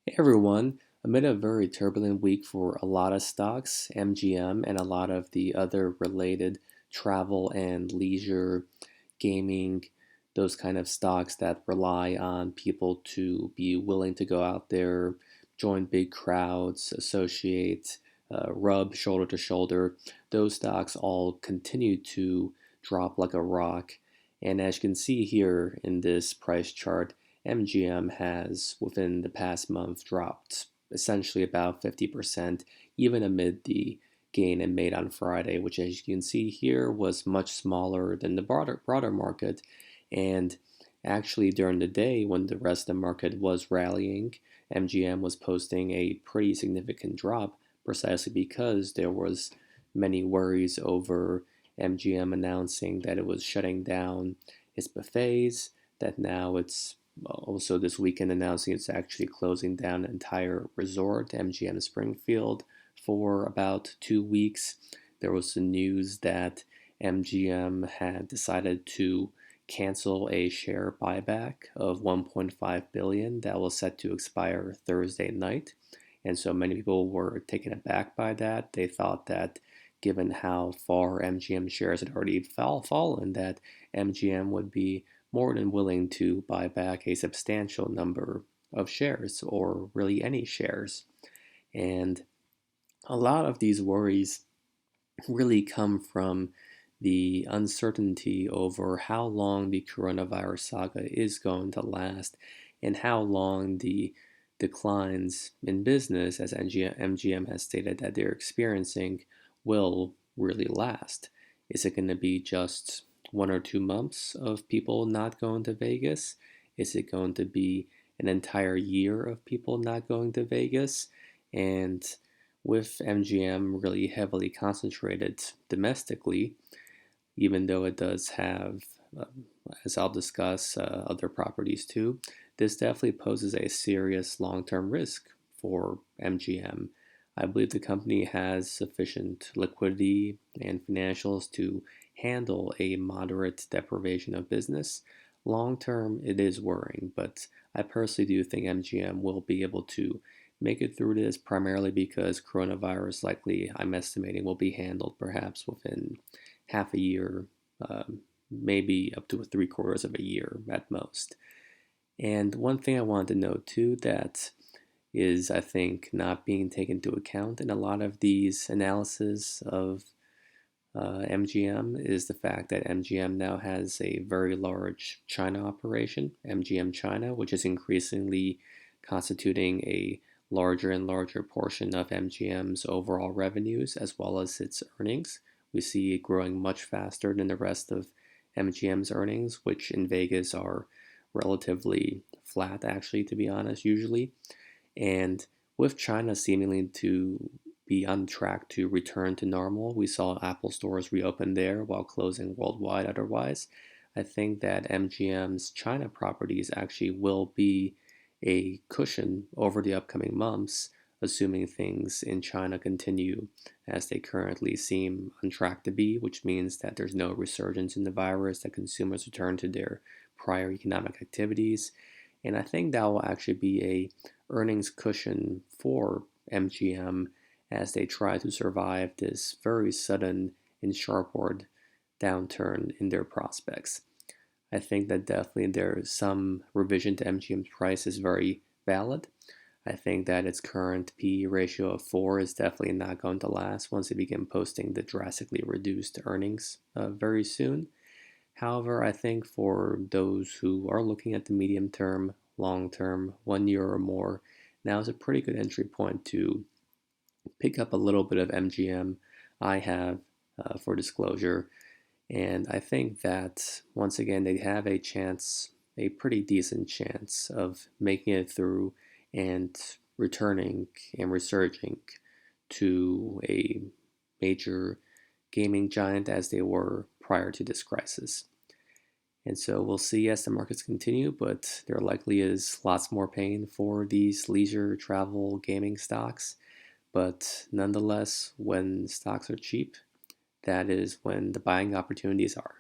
Hey everyone, amid a very turbulent week for a lot of stocks, MGM and a lot of the other related travel and leisure, gaming, those kind of stocks that rely on people to be willing to go out there, join big crowds, associate, rub shoulder to shoulder, those stocks all continue to drop like a rock. And as you can see here in this price chart, MGM has, within the past month, dropped essentially about 50%, even amid the gain it made on Friday, which, as you can see here, was much smaller than the broader market. And actually, during the day, when the rest of the market was rallying, MGM was posting a pretty significant drop, precisely because there was many worries over MGM announcing that it was shutting down its buffets, that now it's also this weekend announcing it's actually closing down an entire resort, MGM Springfield, for about 2 weeks. There was the news that MGM had decided to cancel a share buyback of 1.5 billion that was set to expire Thursday night. And so many people were taken aback by that. They thought that given how far MGM shares had already fallen, that MGM would be more than willing to buy back a substantial number of shares, or really any shares. And a lot of these worries really come from the uncertainty over how long the coronavirus saga is going to last and how long the declines in business, as MGM has stated that they're experiencing, will really last. Is it going to be just 1 or 2 months of people not going to Vegas? Is it going to be an entire year of people not going to Vegas? And with MGM really heavily concentrated domestically, even though it does have, as I'll discuss, other properties too, this definitely poses a serious long term risk for MGM. I believe the company has sufficient liquidity and financials to handle a moderate deprivation of business. Long term, it is worrying, but I personally do think MGM will be able to make it through this, primarily because coronavirus likely, I'm estimating, will be handled perhaps within half a year, maybe up to 3/4 of a year at most. And one thing I wanted to note too that is, I think, not being taken into account in a lot of these analyses of MGM is the fact that MGM now has a very large China operation, MGM China, which is increasingly constituting a larger and larger portion of MGM's overall revenues as well as its earnings. We see it growing much faster than the rest of MGM's earnings, which in Vegas are relatively flat, actually, to be honest, usually. And with China seemingly to be on track to return to normal, we saw Apple stores reopen there while closing worldwide otherwise. I think that MGM's China properties actually will be a cushion over the upcoming months, assuming things in China continue as they currently seem on track to be, which means that there's no resurgence in the virus, that consumers return to their prior economic activities. And I think that will actually be a earnings cushion for MGM as they try to survive this very sudden and sharp downturn in their prospects. I think that definitely there's some revision to MGM's price is very valid. I think that its current PE ratio of 4 is definitely not going to last once they begin posting the drastically reduced earnings very soon. However, I think for those who are looking at the medium term, long term, 1 year or more, now is a pretty good entry point to pick up a little bit of MGM. I have, for disclosure, and I think that once again they have a chance, a pretty decent chance of making it through and returning and resurging to a major gaming giant as they were prior to this crisis. And so we'll see as the markets continue, but there likely is lots more pain for these leisure, travel, gaming stocks. But nonetheless, when stocks are cheap, that is when the buying opportunities are.